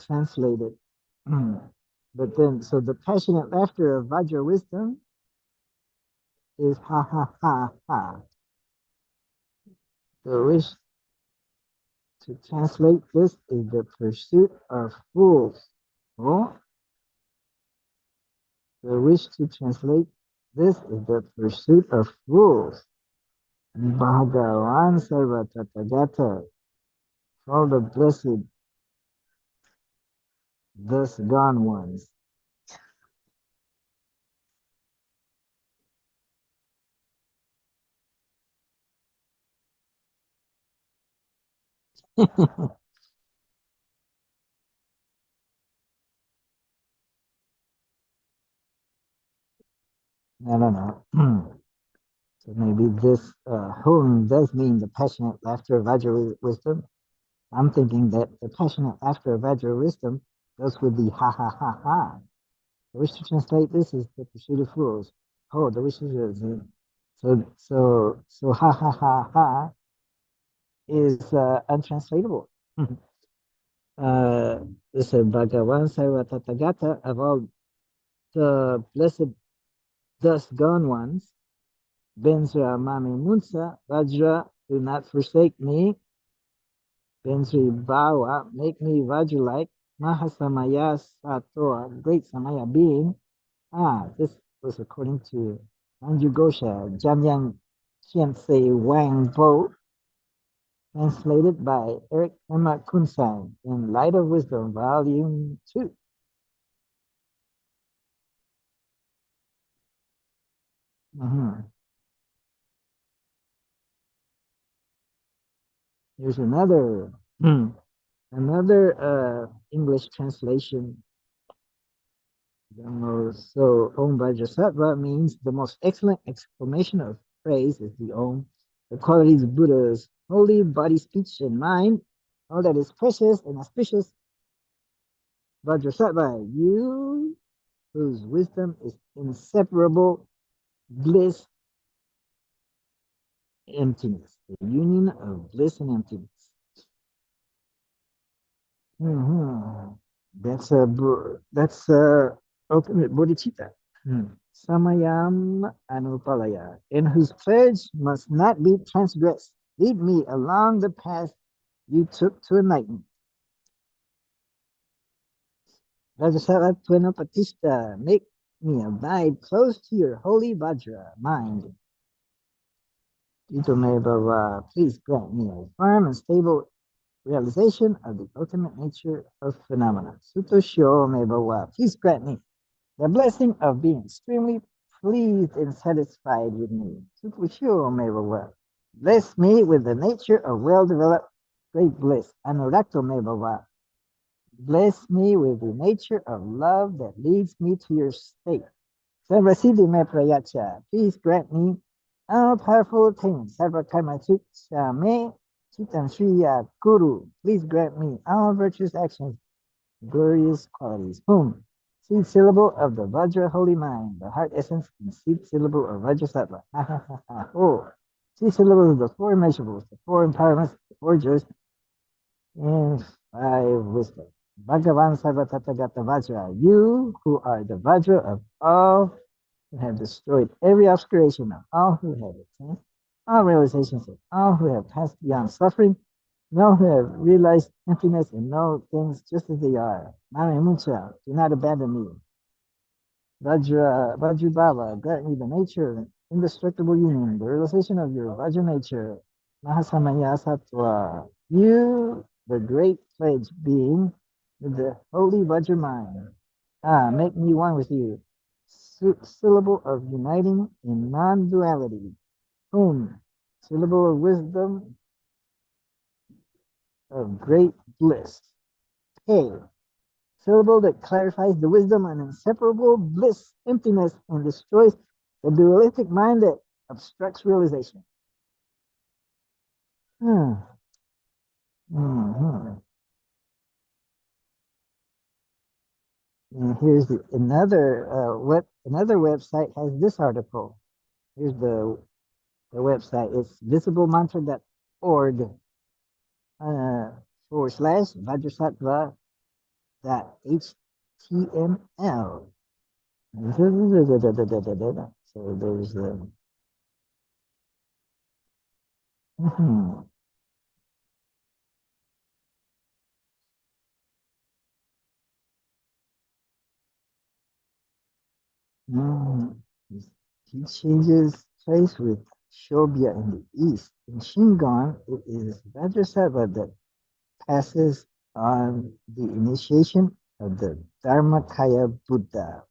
translated. But then so the passionate laughter of Vajra wisdom is ha ha ha ha. The wish to translate this is the pursuit of fools. Oh, the wish to translate this is the pursuit of fools. Bhagavan Sarva Tathagata, all the blessed, thus gone ones. I don't know. So maybe this home does mean the passionate laughter of Vajra wisdom. I'm thinking that the passionate laughter of Vajra wisdom goes with the ha ha ha ha. The wish to translate this is the pursuit of fools. Oh, the wish is so ha ha ha ha is untranslatable. uh, this is Bhagavan Sarva Tathagata of all the blessed thus gone ones. Bensra Mami Munsa, Vajra, do not forsake me. Bensri Bawa, make me Vajra like. Mahasamaya Satoa, great Samaya being. This was according to Anju Gosha, Jamyang Chianse Wang Bo, translated by Eric Emma Kunsai in Light of Wisdom, Volume 2. Mhm. Here's another English translation. So Om Vajrasattva means the most excellent exclamation of praise is the Om. The qualities of Buddha's holy body, speech, and mind, all that is precious and auspicious. Vajrasattva, you whose wisdom is inseparable, bliss, emptiness, the union of bliss and emptiness. Mhm. That's ultimate bodhicitta. Samayam Anupalaya, in whose pledge must not be transgressed. Lead me along the path you took to enlightenment. Rajasava Patishta, make me abide close to your holy Vajra mind. Itome Bhava, please grant me a firm and stable realization of the ultimate nature of phenomena. Sutoshyo Me Bhava, please grant me the blessing of being extremely pleased and satisfied with me. Sutoshyo Me Bhava. Bless me with the nature of well-developed great bliss. Anurakto Me Bhava. Bless me with the nature of love that leads me to your state. Sarvasiddhi me prayacha. Please grant me all powerful attainment. Sarva karma sucha me chitam shriya guru. Please grant me all virtuous actions, glorious qualities. Whom? Seed syllable of the Vajra holy mind, the heart essence, and seed syllable of Vajrasattva. Ha ha ha ha. Oh. Seed syllables of the four immeasurables, the four empowerments, the four joys, and five wisdom. Bhagavan Sarva Tathagata Vajra, you who are the Vajra of all who have destroyed every obscuration of all who have attained all realizations of all who have passed beyond suffering, and all who have realized emptiness and know things just as they are. Mami Muncha, do not abandon me. Vajrabhava, grant me the nature of indestructible union, the realization of your Vajra nature. Mahasamaya Sattva, you, the great pledge being, with the holy Vajra mind. Ah, make me one with you. Syllable of uniting in non-duality. Whom? Syllable of wisdom of great bliss. Hey, syllable that clarifies the wisdom and inseparable bliss, emptiness, and destroys the dualistic mind that obstructs realization. Hmm. Hmm. And here's another website has this article. Here's the website. It's visiblemantra.org / Vajrasattva dot html. So there's the mhm. Mm. He changes place with Shobya in the east. In Shingon, it is Vajrasattva that passes on the initiation of the Dharmakaya Buddha,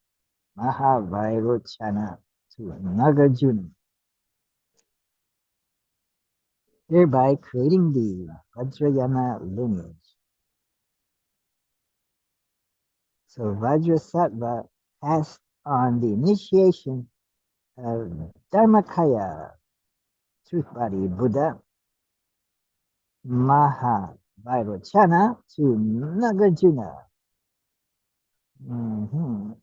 Mahavairochana, to Nagarjuna, thereby creating the Vajrayana lineage. So Vajrasattva passed on the initiation of Dharmakaya, truth body Buddha, Mahavairochana to Nagarjuna. Mhm.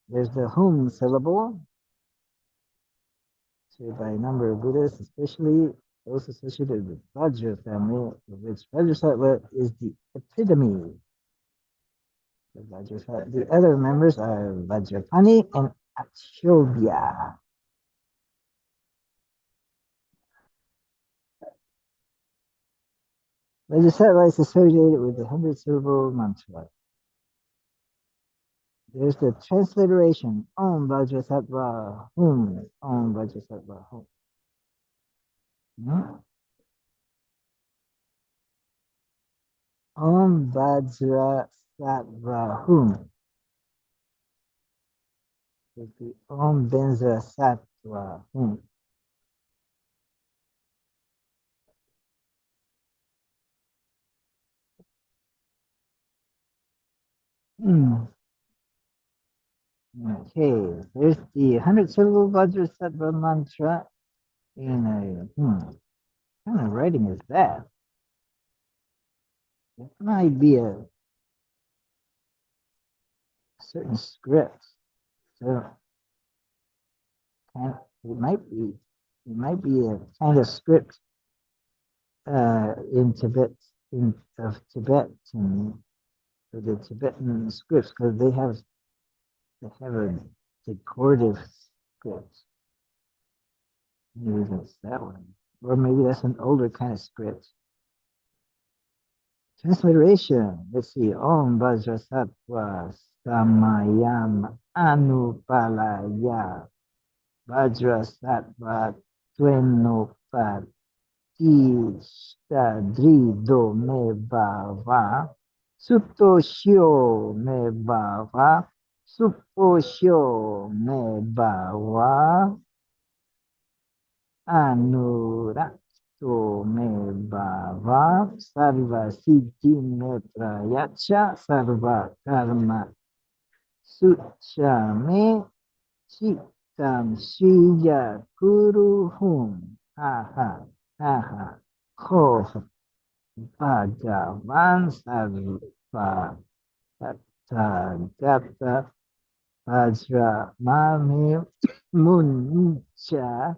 There's the hum syllable, shared by a number of Buddhists, especially those associated with Vajra family, of which Vajrasattva is the epitome. The other members are Vajrapani and Akshobhya. Vajrasattva is associated with the 100 syllable mantra. There's the transliteration, Om Vajrasattva Hum, Om Vajrasattva Hum. Hmm? Om Vajrasattva Hum. It's the Om Vajrasattva Hum. Hmm. Okay, there's the 100 syllable Vajrasattva mantra in a, what kind of writing is that? It might be a certain script. So kind of, it might be a kind of script in Tibet, of Tibetan, for the Tibetan scripts, because they have a decorative script. Maybe that's that one. Or maybe that's an older kind of script. Transliteration. Let's see. Om Vajrasattva Samayam Anupalaya Vajrasattva Tvenopati Stadrido Me Bhava Sutoshyo Me Bhava Suposhyo Me Bhava Anurakto me bhava sarva siddhi me prayacha sarva karma sucha me chittam shriya kuru hum ha ha ha ha ho bhagavan sarva tathagata vajra mame muncha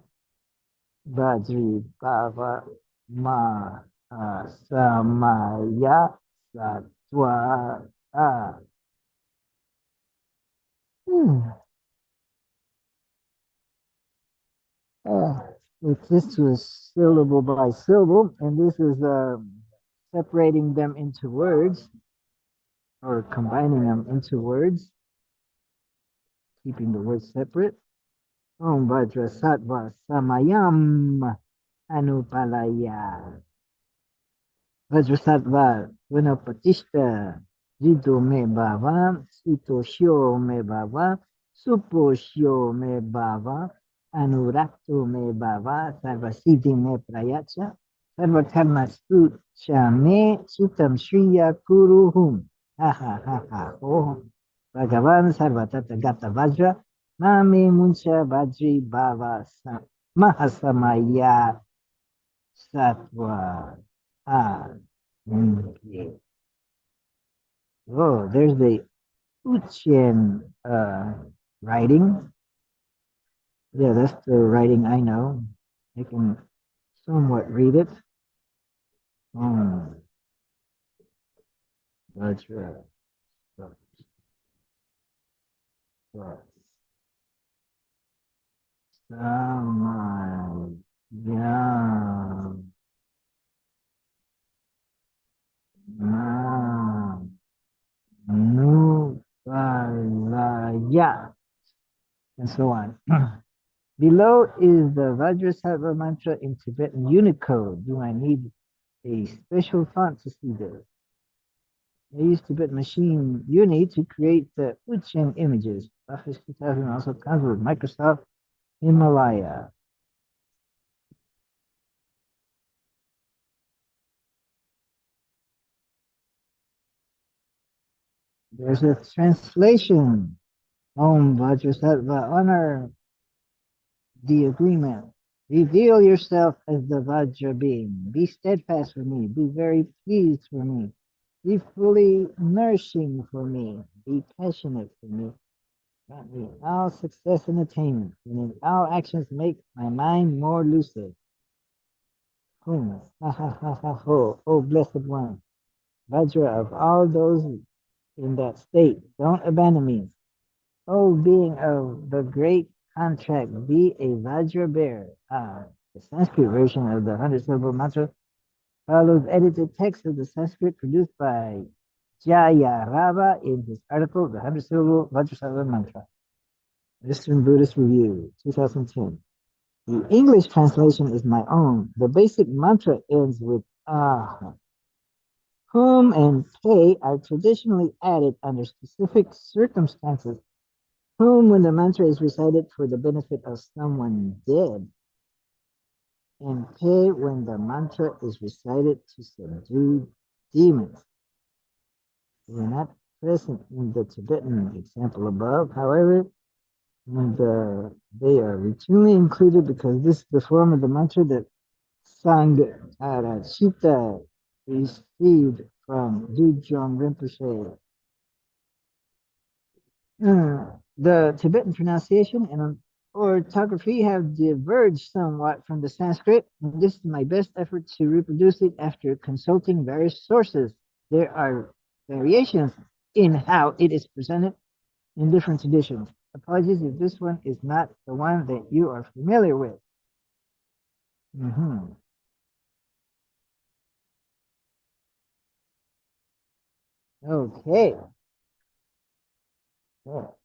Bajri Baba Ma Samaya Satwa. Hmm. Uh, if this was syllable by syllable, and this is separating them into words or combining them into words, keeping the words separate. Om Vajrasattva Samayam Anupalaya. Vajrasattva Vinapatishta Jito Me Bhava Sito Shyo Me Bhava Supo Shyo Me Bhava Anurakto Me Bhava Sarvasiddhi Me Prayacha Sarvakarma Sucha Me Sutam Shriya Kuruhum. Ha ha ha ha. Oh, Bhagavan Sarvatata Gata Vajra Mame Muncha Vajri Bhava Mahasamaya Sattva. Ah, okay. Oh, there's the Uchen writing. Yeah, that's the writing I know. I can somewhat read it. Hmm, that's right. So, so, yeah, no, yeah, and so on. Below is the Vajrasattva mantra in Tibetan Unicode. Do I need a special font to see this? I used Tibetan Machine Uni to create the Uchen images. Office 2000 also comes with Microsoft Himalaya. There's a translation. Om Vajrasattva, honor the agreement. Reveal yourself as the Vajra being. Be steadfast for me. Be very pleased for me. Be fully nourishing for me. Be passionate for me. Grant me all success and attainment. And in all actions, make my mind more lucid. Hum. Ha ha ha ha ho. O blessed one. Vajra of all those in that state. Don't abandon me. O being of the great contract, be a Vajra bearer. Ah, the Sanskrit version of the 100 syllable mantra follows edited text of the Sanskrit produced by Jaya Rava in his article, The 100 syllable Vajrasattva Mantra. Western Buddhist Review, 2010. The English translation is my own. The basic mantra ends with ah. Whom and pay are traditionally added under specific circumstances. Whom when the mantra is recited for the benefit of someone dead, and pay when the mantra is recited to subdue demons. They are not present in the Tibetan example above. However, they are routinely included because this is the form of the mantra that Sangharashita received from Dudjom Rinpoche. The Tibetan pronunciation and orthography have diverged somewhat from the Sanskrit, and this is my best effort to reproduce it after consulting various sources. There are variations in how it is presented in different traditions. Apologies if this one is not the one that you are familiar with. Mm-hmm. Okay. Oh,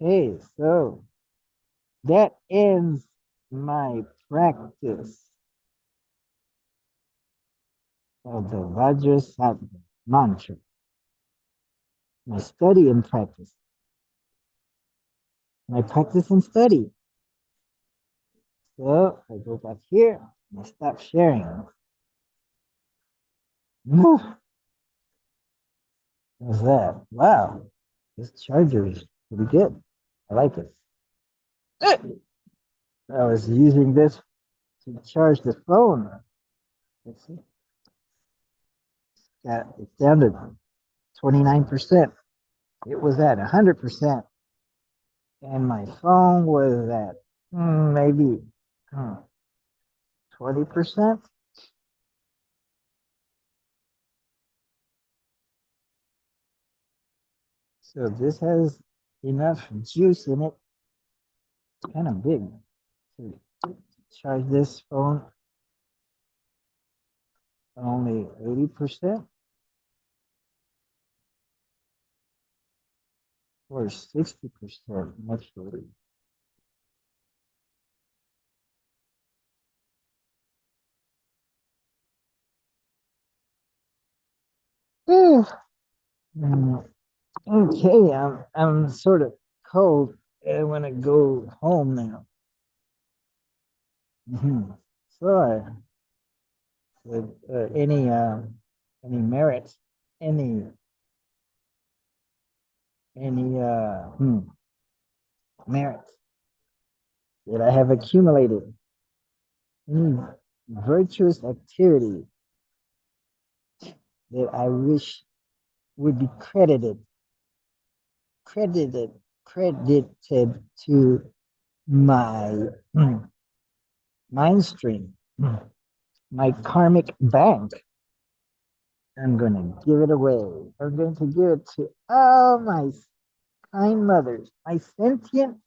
okay, so that ends my practice of the Vajrasattva mantra, my study and practice, my practice and study. So I go back here and I stop sharing. What's that? Wow, this charger is pretty good. I like it. I was using this to charge the phone. Let's see. It's down to 29%. It was at 100%. And my phone was at maybe 20%. So this has enough juice in it kind of big to charge this phone. Only 80% or 60% actually. Whew. Mm, okay, I'm sort of cold. I want to go home now. Mhm. So, with any merit, any any merit that I have accumulated, any virtuous activity that I wish would be credited, credited to my mind stream, my karmic bank. I'm going to give it away. I'm going to give it to all my kind mothers, my sentient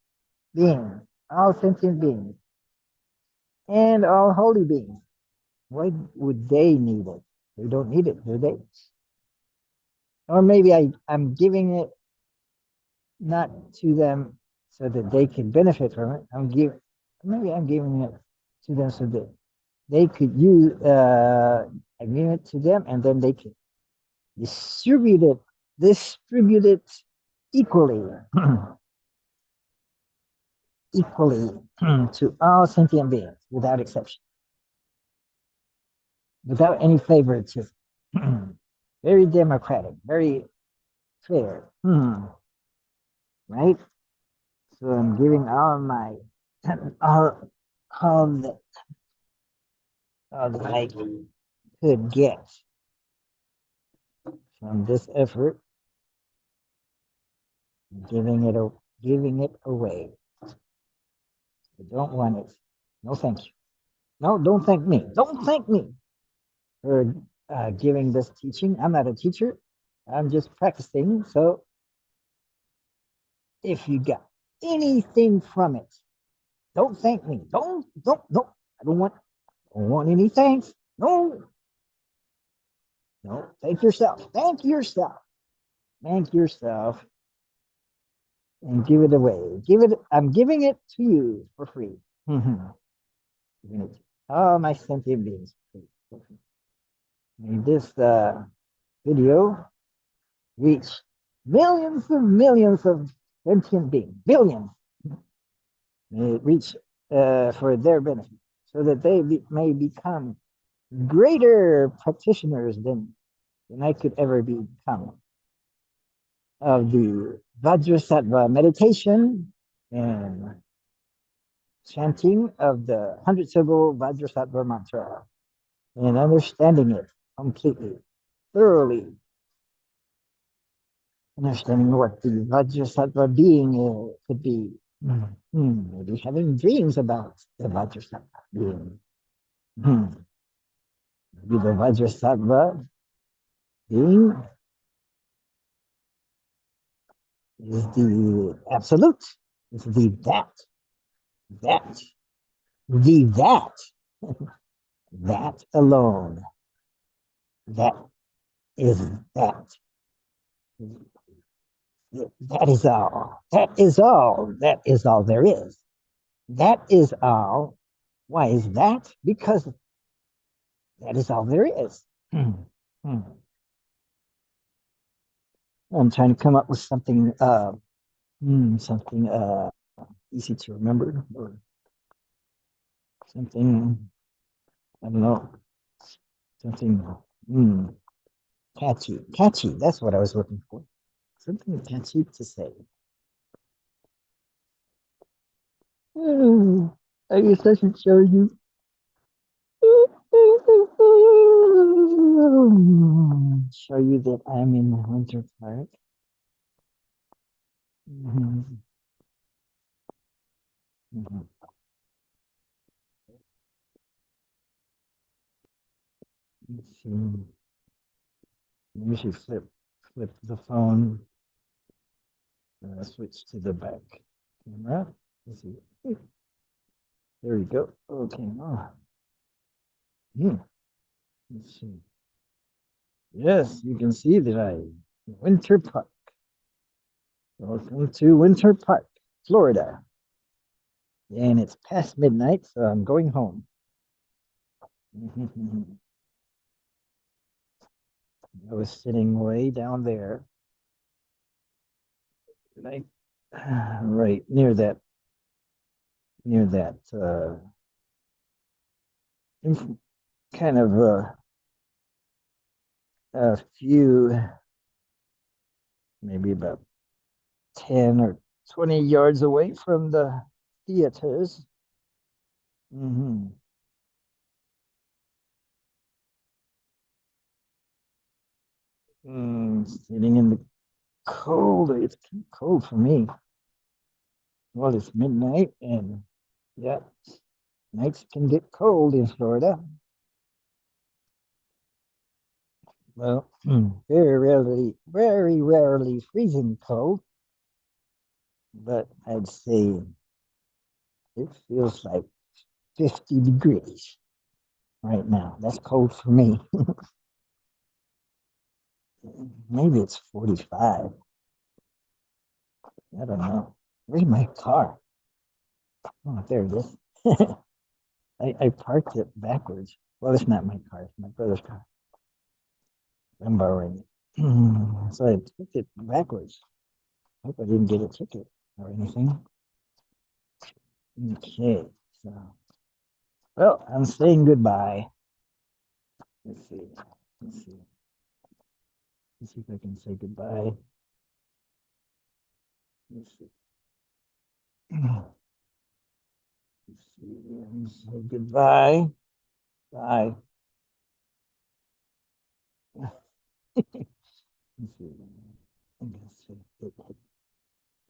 beings, all sentient beings, and all holy beings. Why would they need it? They don't need it, do they? Or maybe I'm giving it not to them so that they can benefit from it. Maybe I'm giving it to them so that they could use I'm giving it to them and then they can distribute it, distribute it equally, equally to all sentient beings without exception, without any favoritism. Very democratic, very fair, right? So I'm giving all my all all that, all that I could get from this effort, giving it away. I don't want it. No, thank you. No, don't thank me. Don't thank me for giving this teaching. I'm not a teacher. I'm just practicing. So if you got anything from it, don't thank me. Don't. Don't want any thanks. No, no. Thank yourself. Thank yourself. Thank yourself and give it away. Give it. I'm giving it to you for free. Giving it to all my sentient beings. May this video reach millions of sentient beings, billions. May it reach for their benefit, so that may become greater practitioners than I could ever become of the Vajrasattva meditation and chanting of the 100 syllable Vajrasattva mantra and understanding it completely, thoroughly, understanding what the Vajrasattva being could be. Maybe having dreams about the Vajrasattva being. Maybe the Vajrasattva being is the absolute, is the that, that, that alone. That is that. That is all. That is all. That is all there is. That is all. Why is that? Because that is all there is. I'm trying to come up with something, something easy to remember, or something, I don't know, something catchy. Catchy. That's what I was looking for. Something catchy to say. I guess I should show you. Show you that I'm in the Winter Park. Mhm. Mhm. Let's see. Maybe should flip the phone. Switch to the back camera. Let's see. There we go. Okay. Oh, hmm. Let's see. Yes, you can see that I Winter Park. Welcome to Winter Park, Florida. And it's past midnight, so I'm going home. I was sitting way down there, like right near that kind of a few, maybe about 10 or 20 yards away from the theaters. Hmm. Sitting in the cold. It's too cold for me. Well, it's midnight, and yeah, nights can get cold in Florida. Well, very rarely freezing cold, but I'd say it feels like 50 degrees right now. That's cold for me. Maybe it's 45. I don't know. Where's my car? Oh, there it is. I parked it backwards. Well, it's not my car, it's my brother's car. I'm borrowing it. So I took it backwards. Hope I didn't get a ticket or anything. Okay, so, well, I'm saying goodbye. Let's see. Let's see. Let's see if I can say goodbye. Let's see. Let's see. Say goodbye. Bye.